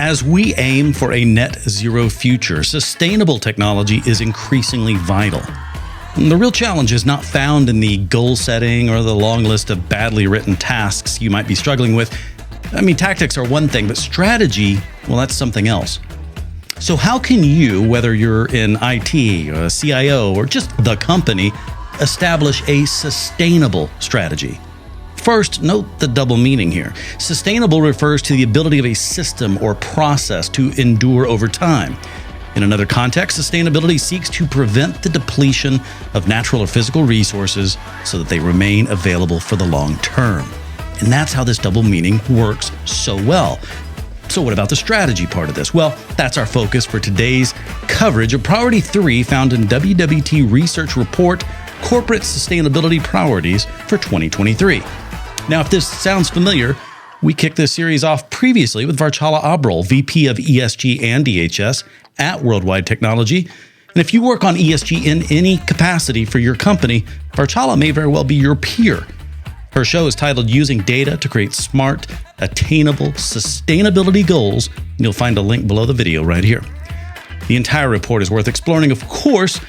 As we aim for a net zero future, sustainable technology is increasingly vital. And the real challenge is not found in the goal setting or the long list of badly written tasks you might be struggling with. I mean, tactics are one thing, but strategy, well, that's something else. So how can you, whether you're in IT or a CIO or just the company, establish a sustainable strategy? First, note the double meaning here. Sustainable refers to the ability of a system or process to endure over time. In another context, sustainability seeks to prevent the depletion of natural or physical resources so that they remain available for the long term. And that's how this double meaning works so well. So what about the strategy part of this? Well, that's our focus for today's coverage of Priority 3 found in WWT Research Report, Corporate Sustainability Priorities for 2023. Now, if this sounds familiar, we kicked this series off previously with Varchala Abrol, VP of ESG and DHS at Worldwide Technology. And if you work on ESG in any capacity for your company, Varchala may very well be your peer. Her show is titled Using Data to Create Smart, Attainable Sustainability Goals, and you'll find a link below the video right here. The entire report is worth exploring, of course,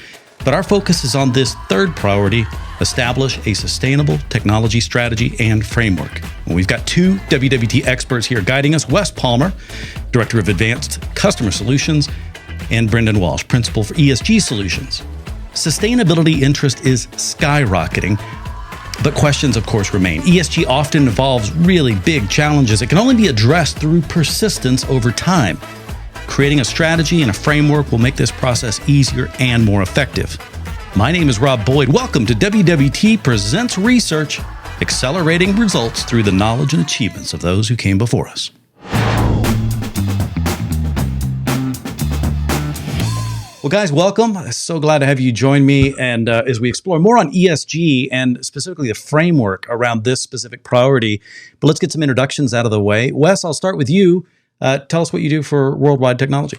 but our focus is on this third priority: establish a sustainable technology strategy and framework. And we've got two WWT experts here guiding us: Wes Palmer, Director of Advanced Customer Solutions, and Brendan Walsh, Principal for ESG Solutions. Sustainability interest is skyrocketing, but questions, of course, remain. ESG often involves really big challenges. It can only be addressed through persistence over time. Creating a strategy and a framework will make this process easier and more effective. My name is Rob Boyd. Welcome to WWT Presents Research, accelerating results through the knowledge and achievements of those who came before us. Well, guys, welcome. So glad to have you join me. And as we explore more on ESG and specifically the framework around this specific priority, but let's get some introductions out of the way. Wes, I'll start with you. Tell us what you do for Worldwide Technology.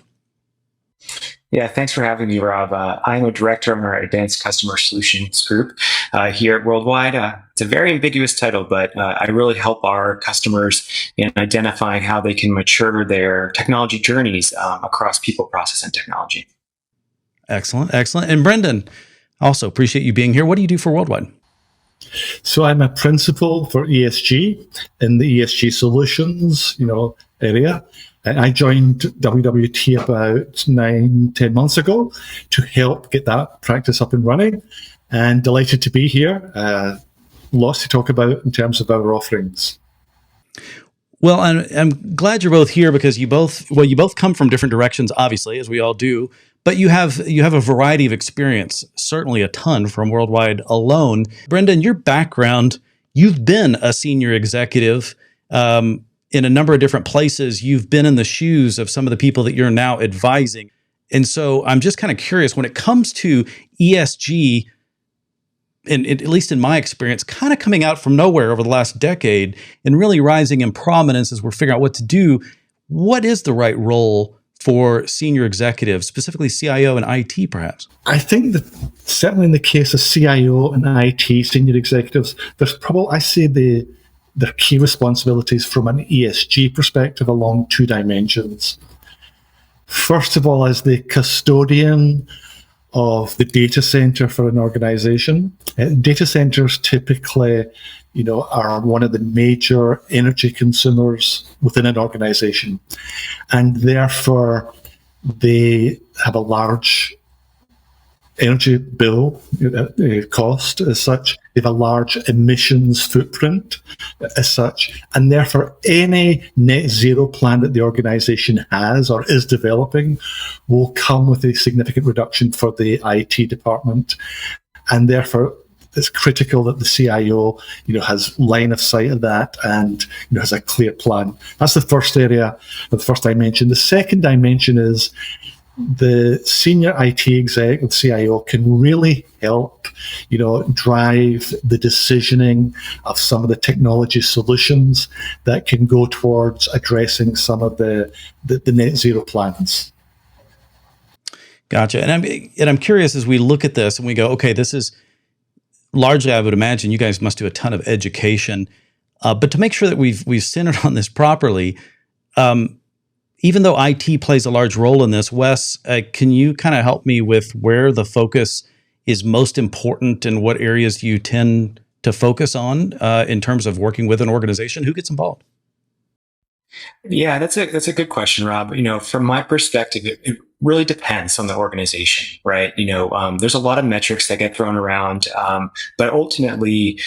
Yeah, thanks for having me, Rob. I'm a director of our Advanced Customer Solutions group here at Worldwide. It's a very ambiguous title, but I really help our customers in identifying how they can mature their technology journeys across people, process, and technology. Excellent, excellent. And Brendan, also appreciate you being here. What do you do for Worldwide? So I'm a principal for ESG in the ESG solutions, area. I joined WWT about 9-10 months ago to help get that practice up and running, and delighted to be here. Lots to talk about in terms of our offerings. Well, I'm glad you're both here because you both come from different directions, obviously, as we all do. But you have a variety of experience, certainly a ton from Worldwide alone. Brendan, your background, you've been a senior executive in a number of different places. You've been in the shoes of some of the people that you're now advising. And so I'm just kind of curious, when it comes to ESG, and at least in my experience, kind of coming out from nowhere over the last decade and really rising in prominence as we're figuring out what to do, what is the right role for senior executives, specifically CIO and IT, perhaps? I think that certainly in the case of CIO and IT senior executives, there's probably, I say their key responsibilities from an ESG perspective along two dimensions. First of all, as the custodian of the data center for an organization. Data centers typically, are one of the major energy consumers within an organization. And therefore, they have a large energy bill cost as such. They have a large emissions footprint as such. And therefore, any net zero plan that the organization has or is developing will come with a significant reduction for the IT department. And therefore, it's critical that the CIO, has line of sight of that and has a clear plan. That's the first area, the first dimension. The second dimension is the senior IT exec and CIO can really help, drive the decisioning of some of the technology solutions that can go towards addressing some of the net zero plans. Gotcha. And I'm curious, as we look at this and we go, okay, this is largely, I would imagine you guys must do a ton of education, but to make sure that we've centered on this properly, even though IT plays a large role in this, Wes, can you kind of help me with where the focus is most important and what areas you tend to focus on in terms of working with an organization? Who gets involved? Yeah, that's a good question, Rob. From my perspective, it really depends on the organization, right? There's a lot of metrics that get thrown around, but ultimately,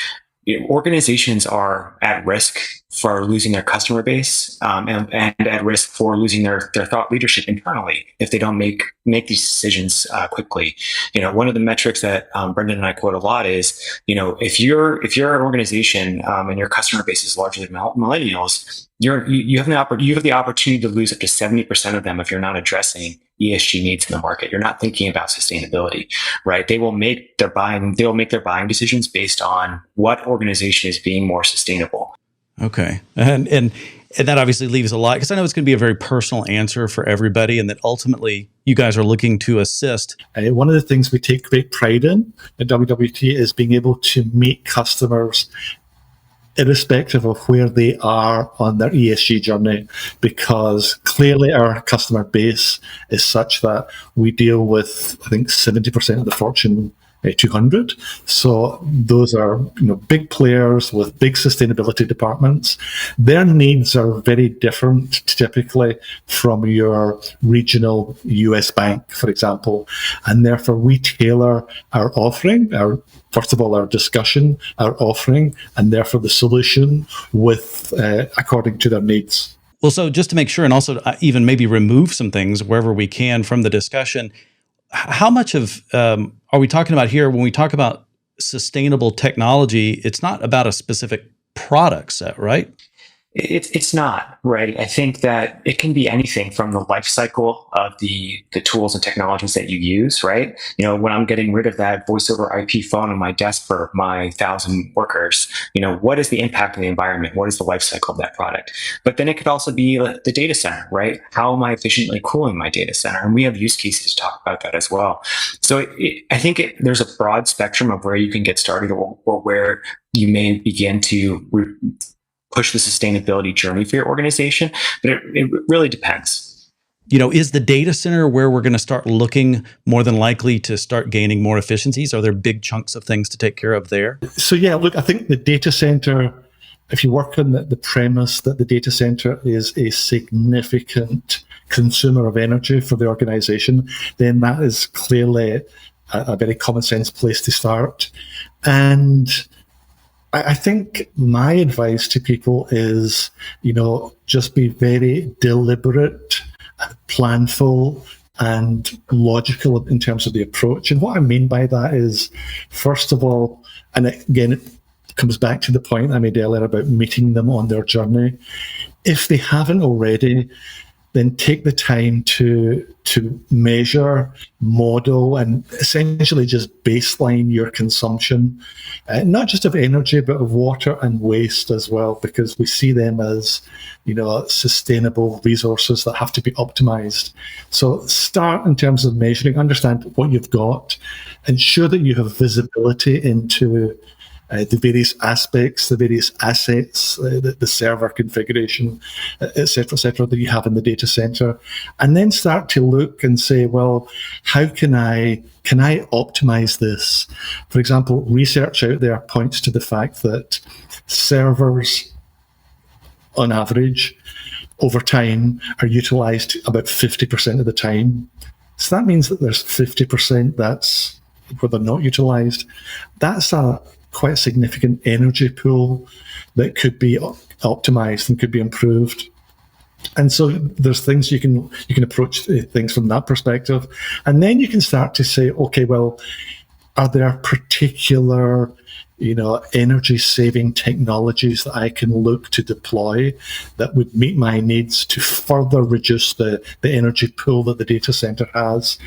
organizations are at risk for losing their customer base, and at risk for losing their thought leadership internally if they don't make these decisions quickly. One of the metrics that Brendan and I quote a lot is, if you're an organization and your customer base is largely millennials, you have the opportunity to lose up to 70% of them if you're not addressing ESG needs in the market. You're not thinking about sustainability, right? They will make their buying decisions based on what organization is being more sustainable. Okay. And that obviously leaves a lot, because I know it's going to be a very personal answer for everybody, and that ultimately you guys are looking to assist. One of the things we take great pride in at WWT is being able to meet customers irrespective of where they are on their ESG journey, because clearly our customer base is such that we deal with, I think, 70% of the Fortune 200. So those are big players with big sustainability departments. Their needs are very different typically from your regional US bank, for example. And therefore we tailor our offering, first of all, our discussion, our offering, and therefore the solution with according to their needs. Well, so just to make sure, and also even maybe remove some things wherever we can from the discussion, how much of are we talking about here when we talk about sustainable technology? It's not about a specific product set, right? It's not, right? I think that it can be anything from the life cycle of the tools and technologies that you use, right? When I'm getting rid of that voice over IP phone on my desk for my 1,000 workers, what is the impact of the environment? What is the life cycle of that product? But then it could also be the data center, right? How am I efficiently cooling my data center? And we have use cases to talk about that as well. So I think there's a broad spectrum of where you can get started, or where you may begin to push the sustainability journey for your organization, but it really depends. Is the data center where we're going to start looking more than likely to start gaining more efficiencies? Are there big chunks of things to take care of there? So yeah, look, I think the data center, if you work on the premise that the data center is a significant consumer of energy for the organization, then that is clearly a very common sense place to start. And I think my advice to people is, just be very deliberate, planful, and logical in terms of the approach. And what I mean by that is, first of all, and again, it comes back to the point I made earlier about meeting them on their journey. If they haven't already, then take the time to measure, model, and essentially just baseline your consumption, not just of energy, but of water and waste as well, because we see them as, sustainable resources that have to be optimized. So start in terms of measuring, understand what you've got, ensure that you have visibility into the various aspects, the various assets, the server configuration, et cetera, that you have in the data center. And then start to look and say, well, how can I optimize this? For example, research out there points to the fact that servers, on average, over time, are utilized about 50% of the time. So that means that there's 50% that's where they're not utilized. That's quite a significant energy pool that could be optimized and could be improved. And so there's things you can approach things from that perspective. And then you can start to say, okay, well, are there particular energy saving technologies that I can look to deploy that would meet my needs to further reduce the energy pool that the data center has?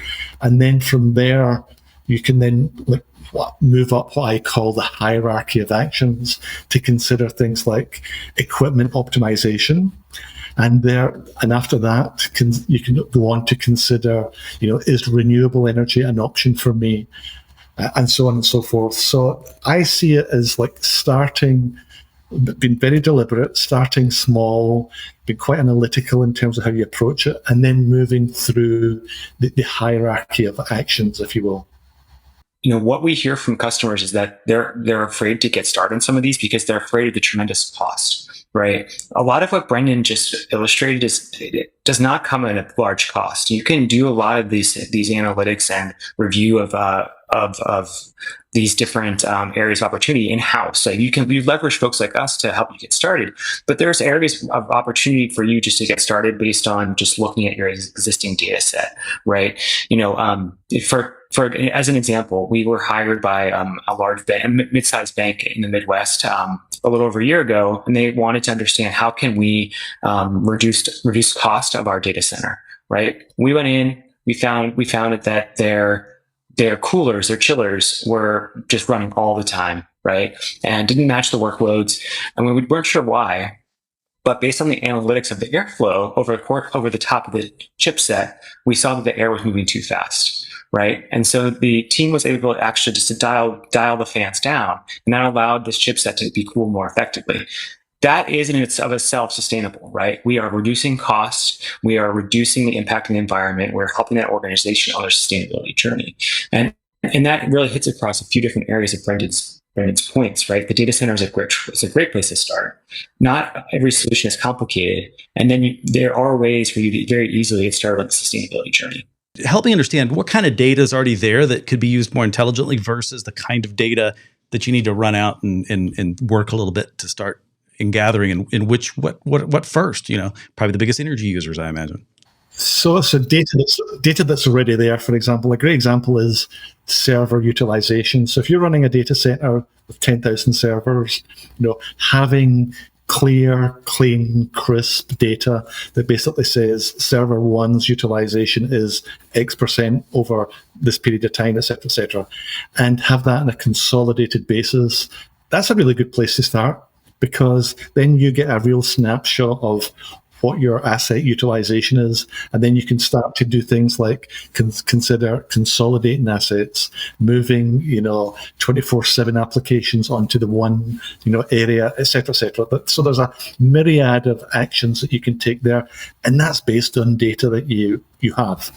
And then from there, you can then move up what I call the hierarchy of actions to consider things like equipment optimization. And after that, you can go on to consider, is renewable energy an option for me? And so on and so forth. So I see it as like starting been very deliberate, starting small, being quite analytical in terms of how you approach it, and then moving through the hierarchy of actions, if you will. What we hear from customers is that they're afraid to get started on some of these because they're afraid of the tremendous cost. Right. A lot of what Brendan just illustrated does not come at a large cost. You can do a lot of these analytics and review of these different areas of opportunity in-house. So you leverage folks like us to help you get started, but there's areas of opportunity for you just to get started based on just looking at your existing data set, right? For as an example, we were hired by a large bank, a mid-sized bank in the Midwest a little over a year ago, and they wanted to understand how can we reduce cost of our data center, right? We went in, we found that their coolers, their chillers were just running all the time, right? And didn't match the workloads. And we weren't sure why, but based on the analytics of the airflow over the top of the chipset, we saw that the air was moving too fast, right? And so the team was able to actually just to dial the fans down, and that allowed this chipset to be cooled more effectively. That is in itself sustainable, right? We are reducing costs. We are reducing the impact on the environment. We're helping that organization on their sustainability journey. And that really hits across a few different areas of Brendan's points, right? The data center is a great place to start. Not every solution is complicated. And then there are ways for you to very easily get started on the sustainability journey. Help me understand what kind of data is already there that could be used more intelligently versus the kind of data that you need to run out and work a little bit to start in gathering, in which what first, probably the biggest energy users, I imagine. So data that's already there. For example, a great example is server utilization. So if you're running a data center with 10,000 servers, having clear, clean, crisp data that basically says server one's utilization is X% over this period of time, et cetera, and have that on a consolidated basis, that's a really good place to start, because then you get a real snapshot of what your asset utilization is, and then you can start to do things like consider consolidating assets, moving 24/7 applications onto the one area, et cetera. So there's a myriad of actions that you can take there, and that's based on data that you have.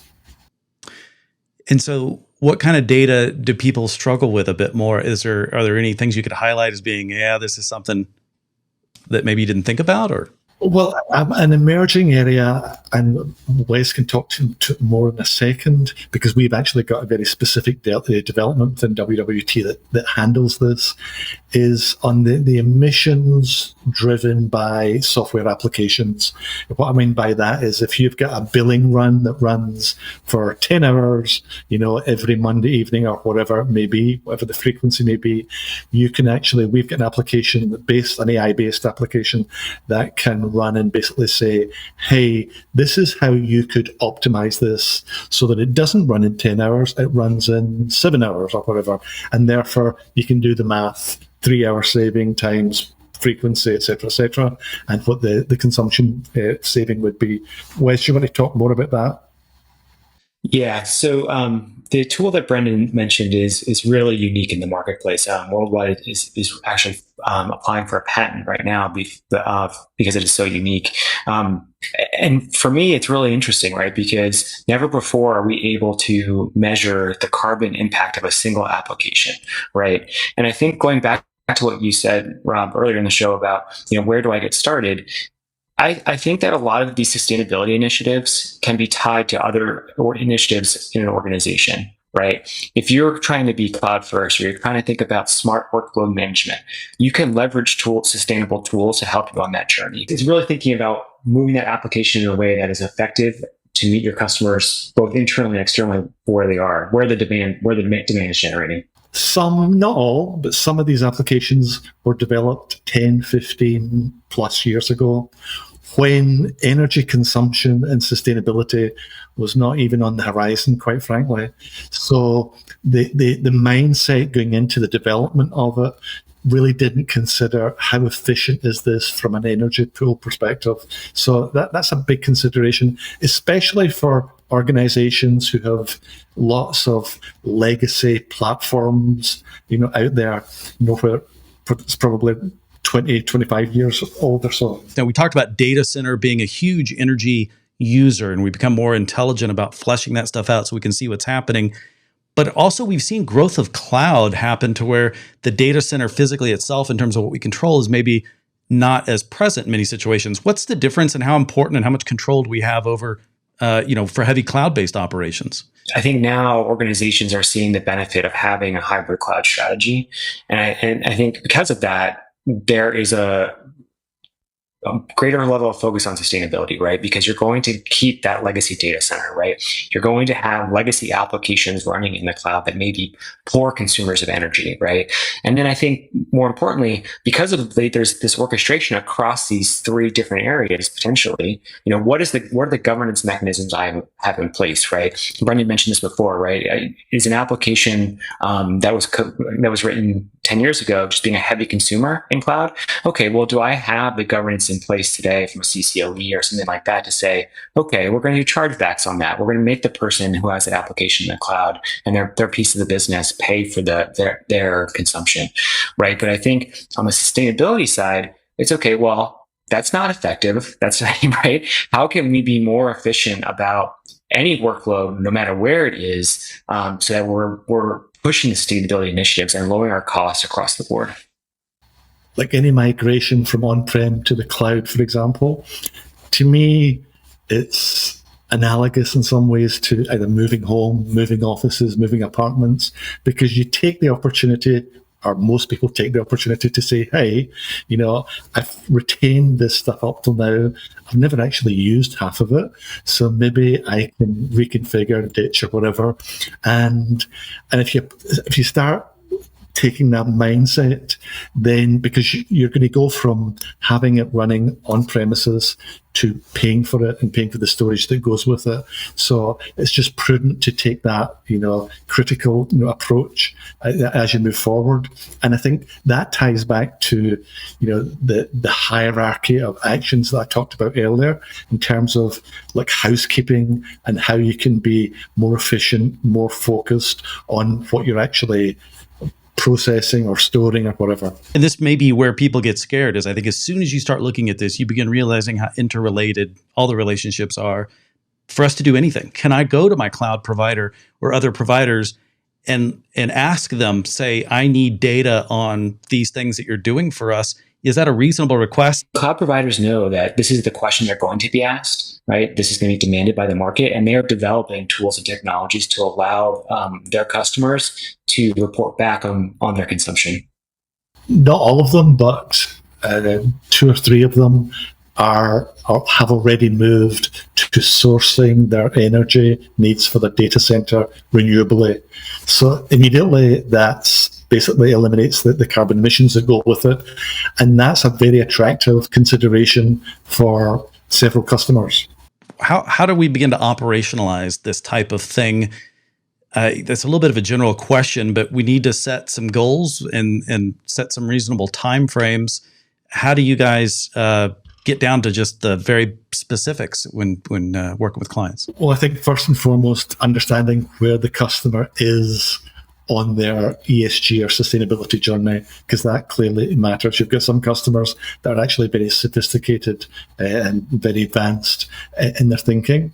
And so what kind of data do people struggle with a bit more? Are there any things you could highlight as being, this is something that maybe you didn't think about? Or well, an emerging area, and Wes can talk to more in a second, because we've actually got a very specific development within WWT that handles this, is on the emissions driven by software applications. What I mean by that is if you've got a billing run that runs for 10 hours, every Monday evening or whatever it may be, whatever the frequency may be, we've got an application an AI-based application that can run and basically say, hey, this is how you could optimize this so that it doesn't run in 10 hours, it runs in 7 hours or whatever. And therefore you can do the math, 3-hour saving times frequency, et cetera, and what the consumption saving would be. Wes, do you want to talk more about that? Yeah, so the tool that Brendan mentioned is really unique in the marketplace. Worldwide is actually applying for a patent right now because it is so unique. And for me, it's really interesting, right? Because never before are we able to measure the carbon impact of a single application, right? And I think going back to what you said, Rob, earlier in the show about, where do I get started? I think that a lot of these sustainability initiatives can be tied to other initiatives in an organization, right? If you're trying to be cloud first, or you're trying to think about smart workload management, you can leverage sustainable tools to help you on that journey. It's really thinking about moving that application in a way that is effective to meet your customers, both internally and externally, where they are, where the demand is generating. Some, not all, but some of these applications were developed 10, 15 plus years ago, when energy consumption and sustainability was not even on the horizon, quite frankly. So the mindset going into the development of it really didn't consider how efficient is this from an energy pool perspective. So that's a big consideration, especially for organizations who have lots of legacy platforms, out there, where it's probably 20, 25 years old or so. Now, we talked about data center being a huge energy user, and we become more intelligent about fleshing that stuff out so we can see what's happening. But also, we've seen growth of cloud happen to where the data center physically itself, in terms of what we control, is maybe not as present in many situations. What's the difference in how important and how much control do we have over, for heavy cloud-based operations? I think now organizations are seeing the benefit of having a hybrid cloud strategy. And I think because of that, there is a greater level of focus on sustainability, right? Because you're going to keep that legacy data center, right? You're going to have legacy applications running in the cloud that may be poor consumers of energy, right? And then I think more importantly, because of there's this orchestration across these three different areas potentially, what are the governance mechanisms I have in place, right? Brendan mentioned this before, right? Is an application that was written 10 years ago just being a heavy consumer in cloud? Okay, well, do I have the governance in place today from a CCOE or something like that to say, okay, we're going to do chargebacks on that. We're going to make the person who has that application in the cloud and their piece of the business pay for their consumption, right? But I think on the sustainability side, it's okay, well, that's not effective. That's right. How can we be more efficient about any workload, no matter where it is, so that we're pushing the sustainability initiatives and lowering our costs across the board? Like any migration from on-prem to the cloud, for example, to me, it's analogous in some ways to either moving home, moving offices, moving apartments, because you take the opportunity, or most people take the opportunity to say, hey, I've retained this stuff up till now. I've never actually used half of it. So maybe I can reconfigure, ditch or whatever. And if you start taking that mindset, then because you're going to go from having it running on premises to paying for it and paying for the storage that goes with it. So it's just prudent to take that, critical approach as you move forward. And I think that ties back to, the hierarchy of actions that I talked about earlier in terms of like housekeeping and how you can be more efficient, more focused on what you're actually processing or storing or whatever. And this may be where people get scared, is I think as soon as you start looking at this, you begin realizing how interrelated all the relationships are. For us to do anything, can I go to my cloud provider or other providers and ask them, say, I need data on these things that you're doing for us? Is that a reasonable request? Cloud providers know that this is the question they're going to be asked, right? This is going to be demanded by the market, and they are developing tools and technologies to allow their customers to report back on their consumption. Not all of them, but 2 or 3 of them have already moved to sourcing their energy needs for the data center renewably. So immediately that's basically eliminates the carbon emissions that go with it. And that's a very attractive consideration for several customers. How do we begin to operationalize this type of thing? That's a little bit of a general question, but we need to set some goals and set some reasonable timeframes. How do you guys get down to just the very specifics when working with clients? Well, I think first and foremost, understanding where the customer is on their ESG or sustainability journey, because that clearly matters. You've got some customers that are actually very sophisticated and very advanced in their thinking.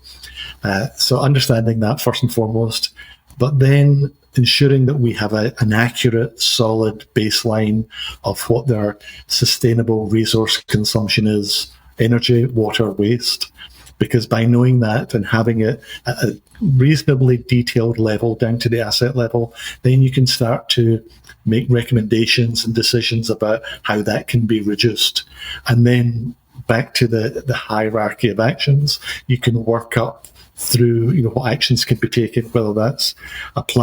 So understanding that first and foremost, but then ensuring that we have an accurate, solid baseline of what their sustainable resource consumption is, energy, water, waste. Because by knowing that and having it at a reasonably detailed level down to the asset level, then you can start to make recommendations and decisions about how that can be reduced. And then back to the hierarchy of actions, you can work up through what actions can be taken, whether that's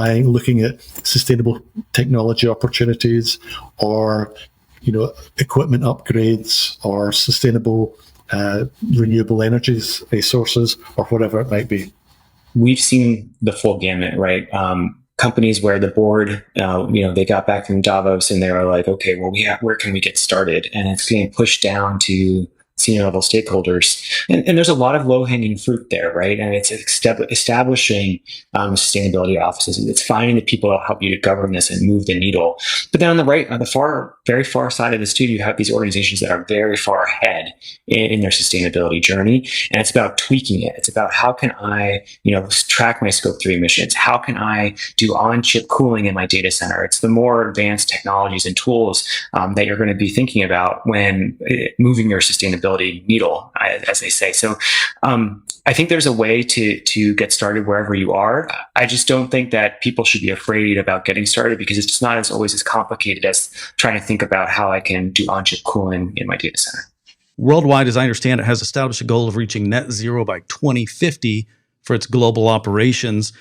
looking at sustainable technology opportunities or equipment upgrades or sustainable renewable energies sources or whatever it might be. We've seen the full gamut, right? Companies where the board, they got back from Davos and they were like, okay, well, where can we get started? And it's getting pushed down to senior level stakeholders. And there's a lot of low hanging fruit there, right? And it's establishing sustainability offices. It's finding the people that help you to govern this and move the needle. But then on the very far side of this too, you have these organizations that are very far ahead in their sustainability journey. And it's about tweaking it. It's about how can I, track my scope 3 emissions? How can I do on-chip cooling in my data center? It's the more advanced technologies and tools that you're going to be thinking about when moving your sustainability needle, as they say. So I think there's a way to get started wherever you are. I just don't think that people should be afraid about getting started because it's just not always as complicated as trying to think about how I can do on-chip cooling in my data center. Worldwide, as I understand it, has established a goal of reaching net zero by 2050 for its global operations.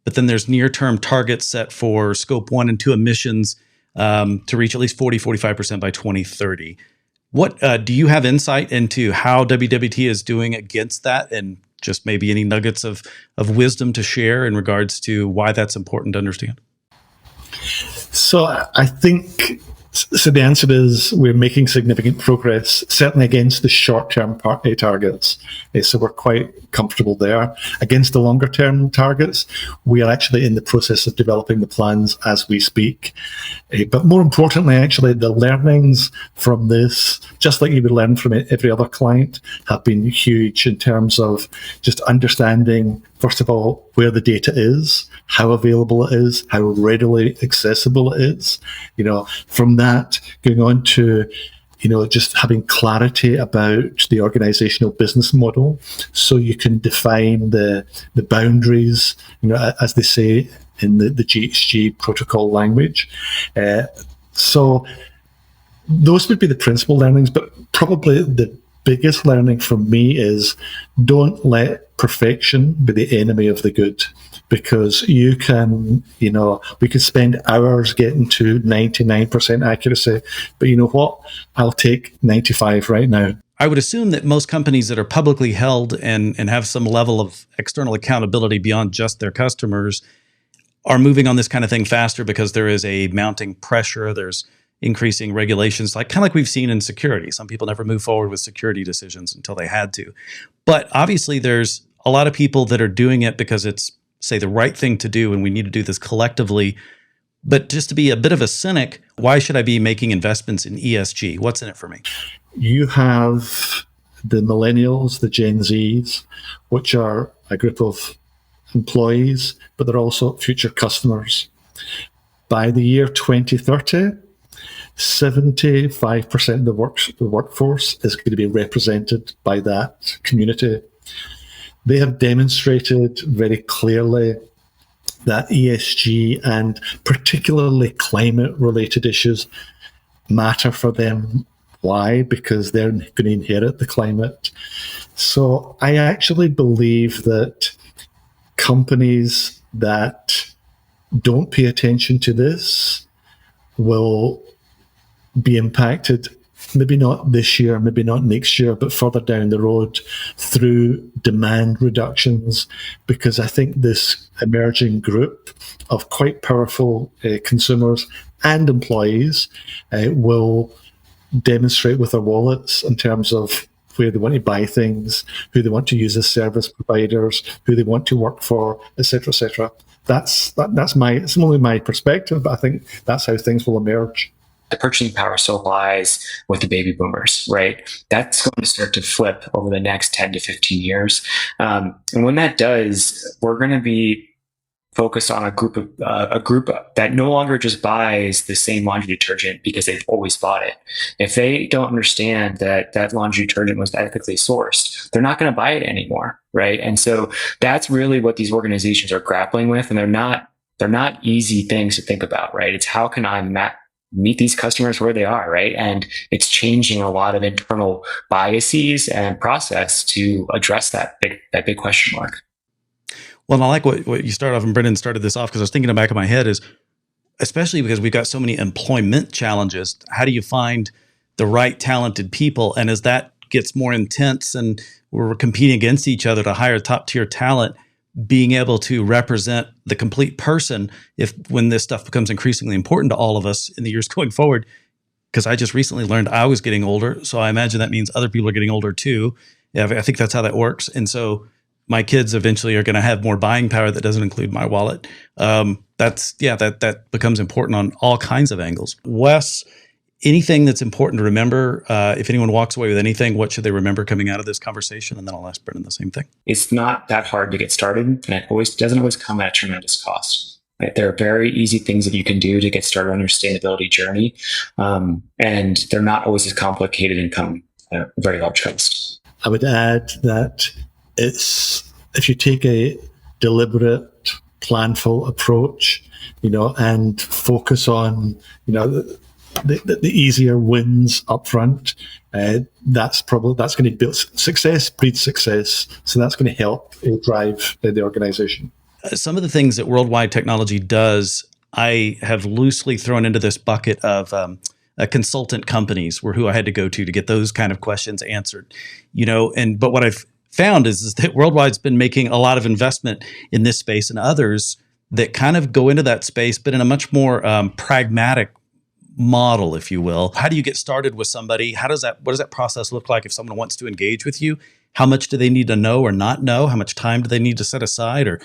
But then there's near-term targets set for scope 1 and 2 emissions to reach at least 45% by 2030. What do you have insight into how WWT is doing against that, and just maybe any nuggets of wisdom to share in regards to why that's important to understand? So I think the answer is we're making significant progress, certainly against the short-term targets. So we're quite comfortable there. Against the longer-term targets, we are actually in the process of developing the plans as we speak. But more importantly, actually, the learnings from this, just like you would learn from every other client, have been huge in terms of just understanding, first of all, where the data is, how available it is, how readily accessible it is. From that, going on to, just having clarity about the organizational business model, so you can define the boundaries, as they say in the GHG protocol language. So those would be the principal learnings, but probably the biggest learning from me is don't let perfection be the enemy of the good, because we could spend hours getting to 99% accuracy, but you know what? I'll take 95 right now. I would assume that most companies that are publicly held and have some level of external accountability beyond just their customers are moving on this kind of thing faster because there is a mounting pressure. There's increasing regulations, kind of like we've seen in security. Some people never move forward with security decisions until they had to. But obviously, there's a lot of people that are doing it because it's, say, the right thing to do, and we need to do this collectively. But just to be a bit of a cynic, why should I be making investments in ESG? What's in it for me? You have the millennials, the Gen Zs, which are a group of employees, but they're also future customers. By the year 2030, 75% of the workforce is going to be represented by that community. They have demonstrated very clearly that ESG and particularly climate-related issues matter for them. Why? Because they're going to inherit the climate. So I actually believe that companies that don't pay attention to this will be impacted, maybe not this year, maybe not next year, but further down the road through demand reductions, because I think this emerging group of quite powerful consumers and employees will demonstrate with their wallets in terms of where they want to buy things, who they want to use as service providers, who they want to work for, etc., etc. That's it's only my perspective, but I think that's how things will emerge. The purchasing power still lies with the baby boomers, right? That's going to start to flip over the next 10 to 15 years. And when that does, we're going to be focused on a group that no longer just buys the same laundry detergent because they've always bought it. If they don't understand that that laundry detergent was ethically sourced, they're not going to buy it anymore, right? And so that's really what these organizations are grappling with, and they're not easy things to think about, right? It's how can I meet these customers where they are, right? And it's changing a lot of internal biases and process to address that big question mark. Well, I like what you started off, and Brendan started this off, because I was thinking in the back of my head is, especially because we've got so many employment challenges, how do you find the right talented people? And as that gets more intense and we're competing against each other to hire top tier talent, being able to represent the complete person, when this stuff becomes increasingly important to all of us in the years going forward, because I just recently learned I was getting older. So I imagine that means other people are getting older too. Yeah, I think that's how that works. And so my kids eventually are going to have more buying power that doesn't include my wallet. That becomes important on all kinds of angles. Wes, anything that's important to remember, if anyone walks away with anything, what should they remember coming out of this conversation? And then I'll ask Brendan the same thing. It's not that hard to get started, and it doesn't always come at a tremendous cost. Right? There are very easy things that you can do to get started on your sustainability journey, and they're not always as complicated and come at a very large cost. I would add that if you take a deliberate, planful approach, and focus on, the easier wins up front, that's going to build success, breeds success. So that's going to help drive the organization. Some of the things that Worldwide Technology does, I have loosely thrown into this bucket of consultant companies who I had to go to get those kind of questions answered. But what I've found is that Worldwide's been making a lot of investment in this space and others that kind of go into that space, but in a much more pragmatic model, if you will. How do you get started with somebody? What does that process look like if someone wants to engage with you? How much do they need to know or not know? How much time do they need to set aside, or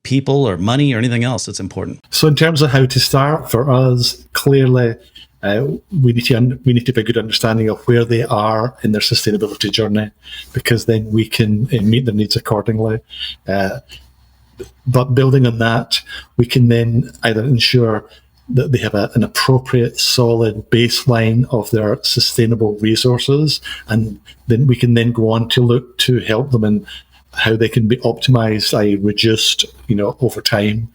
people or money or anything else that's important? So in terms of how to start, for us, clearly, we need to have a good understanding of where they are in their sustainability journey, because then we can meet their needs accordingly. But building on that, we can then either ensure that they have an appropriate, solid baseline of their sustainable resources, and then we can then go on to look to help them in how they can be optimized, i.e. reduced, over time,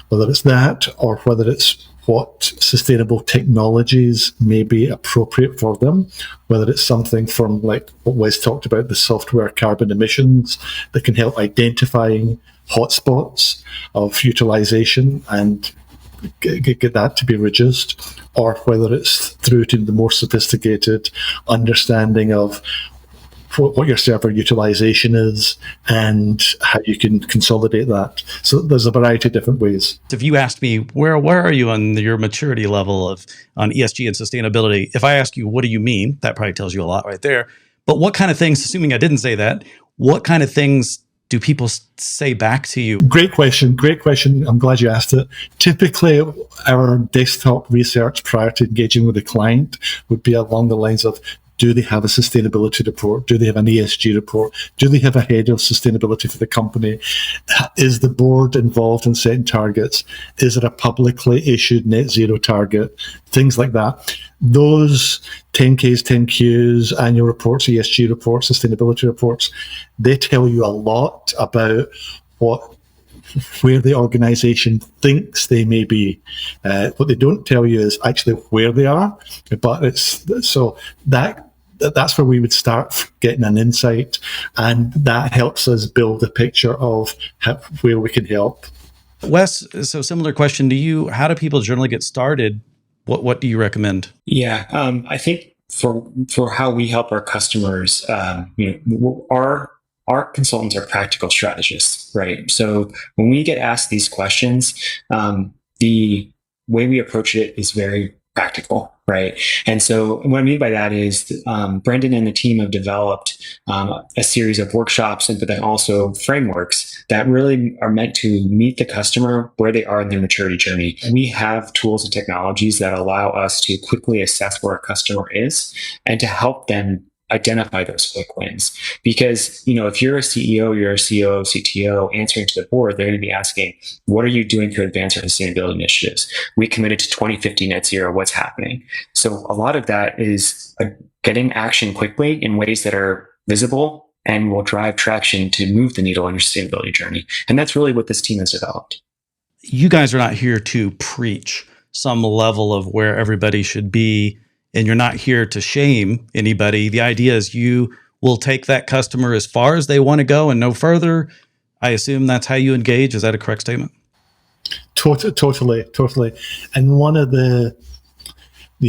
whether it's that or whether it's what sustainable technologies may be appropriate for them, whether it's something from like what Wes talked about, the software carbon emissions that can help identifying hotspots of utilization and get that to be reduced, or whether it's through to the more sophisticated understanding of what your server utilization is and how you can consolidate that. So there's a variety of different ways. If you asked me, where are you on your maturity level on ESG and sustainability? If I ask you, what do you mean? That probably tells you a lot right there. But what kind of things, assuming I didn't say that, what kind of things do people say back to you? Great question. I'm glad you asked it. Typically, our desktop research prior to engaging with the client would be along the lines of, do they have a sustainability report? Do they have an ESG report? Do they have a head of sustainability for the company? Is the board involved in setting targets? Is it a publicly issued net zero target? Things like that. Those 10Ks, 10Qs, annual reports, ESG reports, sustainability reports, they tell you a lot about where the organization thinks they may be. What they don't tell you is actually where they are. But that's where we would start getting an insight, and that helps us build a picture of where we can help. Wes, so similar question to you. How do people generally get started? What do you recommend? Yeah, I think for how we help our customers, our consultants are practical strategists, right? So when we get asked these questions, the way we approach it is very practical, right? And so what I mean by that is Brendan and the team have developed a series of workshops, but then also frameworks that really are meant to meet the customer where they are in their maturity journey. We have tools and technologies that allow us to quickly assess where a customer is and to help them identify those quick wins. Because, if you're a CEO, you're a COO, CTO answering to the board, they're going to be asking, what are you doing to advance our sustainability initiatives? We committed to 2050 net zero. What's happening? So a lot of that is getting action quickly in ways that are visible and will drive traction to move the needle on your sustainability journey. And that's really what this team has developed. You guys are not here to preach some level of where everybody should be, and you're not here to shame anybody. The idea is you will take that customer as far as they want to go and no further. I assume that's how you engage. Is that a correct statement? Totally. And one of the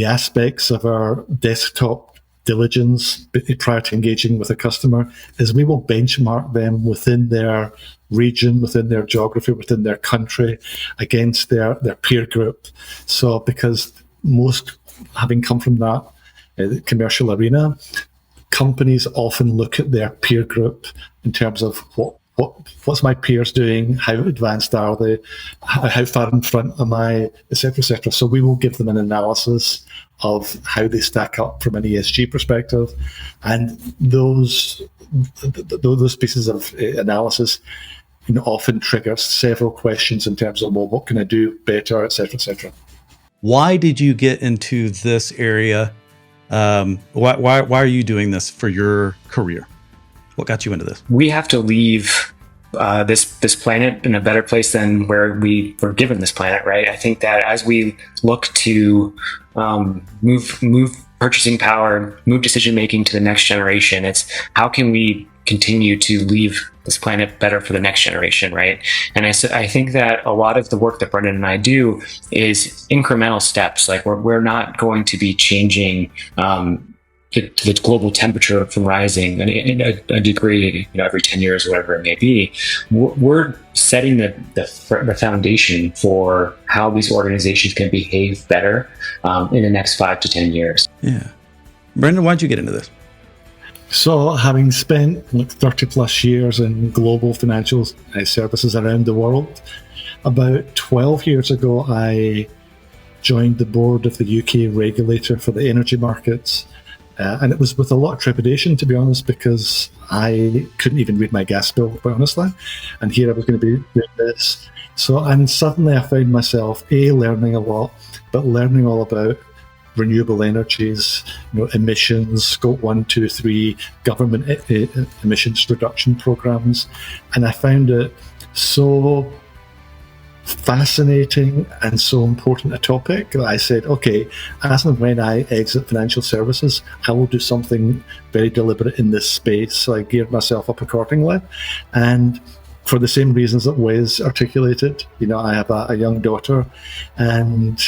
aspects of our desktop diligence prior to engaging with a customer is we will benchmark them within their region, within their geography, within their country, against their peer group. So because most having come from that commercial arena, companies often look at their peer group in terms of what's my peers doing, how advanced are they, how far in front am I, etc., etc. So we will give them an analysis of how they stack up from an ESG perspective, and those pieces of analysis often trigger several questions in terms of, well, what can I do better, etc., etc. Why did you get into this area? Why are you doing this for your career? What got you into this? We have to leave this planet in a better place than where we were given this planet, right? I think that as we look to move purchasing power, move decision making to the next generation, it's how can we continue to leave this planet better for the next generation, right? And I think that a lot of the work that Brendan and I do is incremental steps. Like we're not going to be changing the global temperature from rising in a degree, every 10 years, whatever it may be. We're setting the foundation for how these organizations can behave better in the next 5 to 10 years. Yeah. Brendan, why'd you get into this? So having spent 30 plus years in global financial services around the world, about 12 years ago, I joined the board of the UK regulator for the energy markets. And it was with a lot of trepidation, to be honest, because I couldn't even read my gas bill, quite honestly. And here I was going to be doing this. And suddenly I found myself, learning a lot, but learning all about renewable energies, emissions, scope 1, 2, 3, government emissions reduction programs. And I found it so fascinating and so important a topic that I said, okay, as and when I exit financial services, I will do something very deliberate in this space. So I geared myself up accordingly. And for the same reasons that Wes articulated, I have a young daughter, and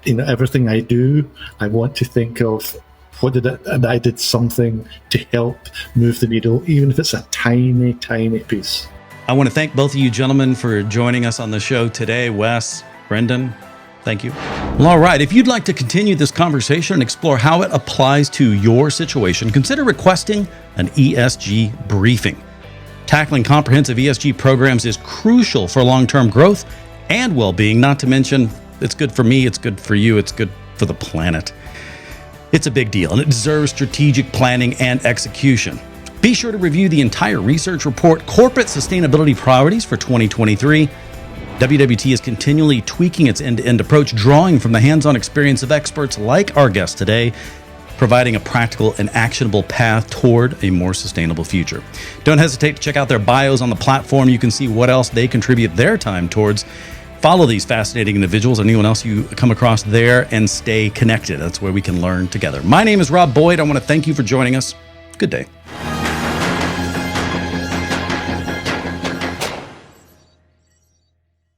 everything I do, I want to think of and I did something to help move the needle, even if it's a tiny, tiny piece. I want to thank both of you gentlemen for joining us on the show today. Wes, Brendan, thank you. Well, all right. If you'd like to continue this conversation and explore how it applies to your situation, consider requesting an ESG briefing. Tackling comprehensive ESG programs is crucial for long-term growth and well-being, not to mention it's good for me, it's good for you, it's good for the planet. It's a big deal, and it deserves strategic planning and execution. Be sure to review the entire research report, Corporate Sustainability Priorities for 2023. WWT is continually tweaking its end-to-end approach, drawing from the hands-on experience of experts like our guest today, providing a practical and actionable path toward a more sustainable future. Don't hesitate to check out their bios on the platform. You can see what else they contribute their time towards. Follow these fascinating individuals, anyone else you come across there, and stay connected. That's where we can learn together. My name is Rob Boyd. I want to thank you for joining us. Good day.